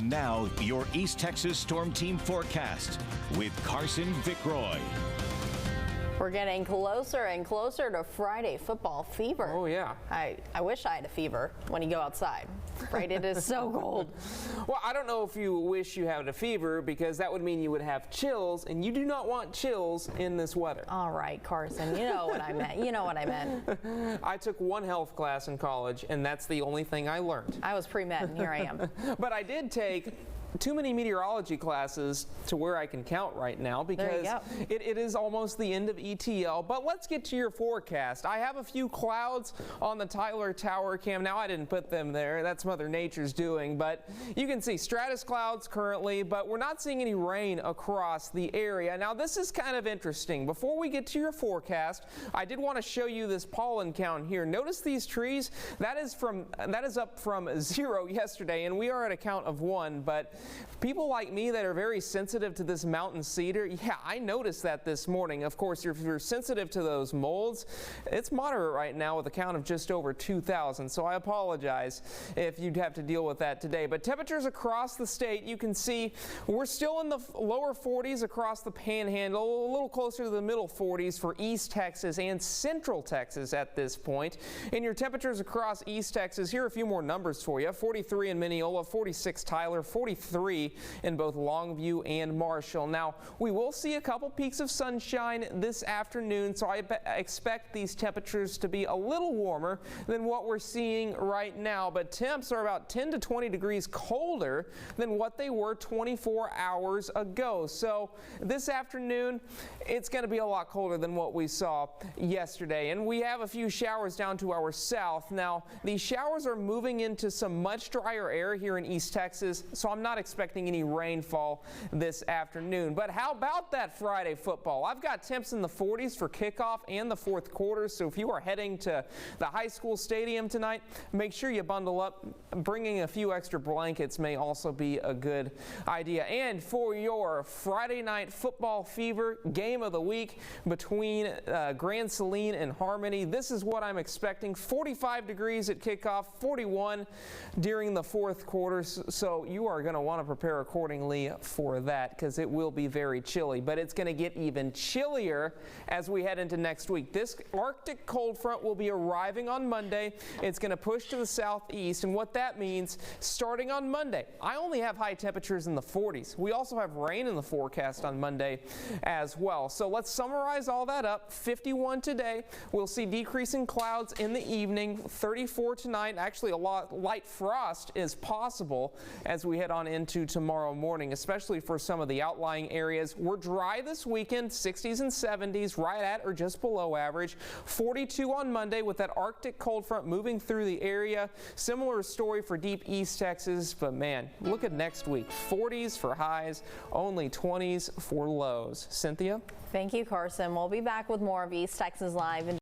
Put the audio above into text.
And now, your East Texas Storm Team forecast with Carson Vickroy. We're getting closer and closer to Friday football fever. Oh, yeah. I wish I had a fever when you go outside. Right? It is so cold. Well, I don't know if you wish you had a fever, because that would mean you would have chills, and you do not want chills in this weather. All right, Carson, you know what I meant. You know what I meant. I took one health class in college, and that's the only thing I learned. I was pre-med, and here I am. But I did take too many meteorology classes to where I can count right now, because it is almost the end of ETL. But let's get to your forecast. I have a few clouds on the Tyler Tower cam. Now, I didn't put them there. That's Mother Nature's doing. But you can see stratus clouds currently, but we're not seeing any rain across the area. Now, this is kind of interesting. Before we get to your forecast, I did want to show you this pollen count here. Notice these trees. That is up from 0 yesterday, and we are at a count of 1. But people like me that are very sensitive to this mountain cedar, yeah, I noticed that this morning. Of course, if you're sensitive to those molds, it's moderate right now with a count of just over 2,000. So I apologize if you'd have to deal with that today. But temperatures across the state, you can see we're still in the lower 40s across the Panhandle, a little closer to the middle 40s for East Texas and Central Texas at this point. And your temperatures across East Texas, here are a few more numbers for you. 43 in Mineola, 46 Tyler, 43 in both Longview and Marshall. Now, we will see a couple peaks of sunshine this afternoon, so I expect these temperatures to be a little warmer than what we're seeing right now, but temps are about 10 to 20 degrees colder than what they were 24 hours ago. So this afternoon, it's going to be a lot colder than what we saw yesterday, and we have a few showers down to our south. Now, these showers are moving into some much drier air here in East Texas, so I'm not expecting any rainfall this afternoon. But how about that Friday football? I've got temps in the 40s for kickoff and the fourth quarter, so if you are heading to the high school stadium tonight, make sure you bundle up. Bringing a few extra blankets may also be a good idea. And for your Friday night football fever game of the week between Grand Saline and Harmony, this is what I'm expecting. 45 degrees at kickoff, 41 during the fourth quarter, so you are going to want to prepare accordingly for that, because it will be very chilly. But it's going to get even chillier as we head into next week. This Arctic cold front will be arriving on Monday. It's going to push to the southeast, and what that means, starting on Monday, I only have high temperatures in the 40s. We also have rain in the forecast on Monday as well. So let's summarize all that up. 51 today. We'll see decreasing clouds in the evening. 34 tonight. Actually, a light frost is possible as we head on into tomorrow morning, especially for some of the outlying areas. We're dry this weekend, 60s and 70s, right at or just below average. 42 on Monday with that Arctic cold front moving through the area. Similar story for deep East Texas, but man, look at next week. 40s for highs, only 20s for lows. Cynthia? Thank you, Carson. We'll be back with more of East Texas Live.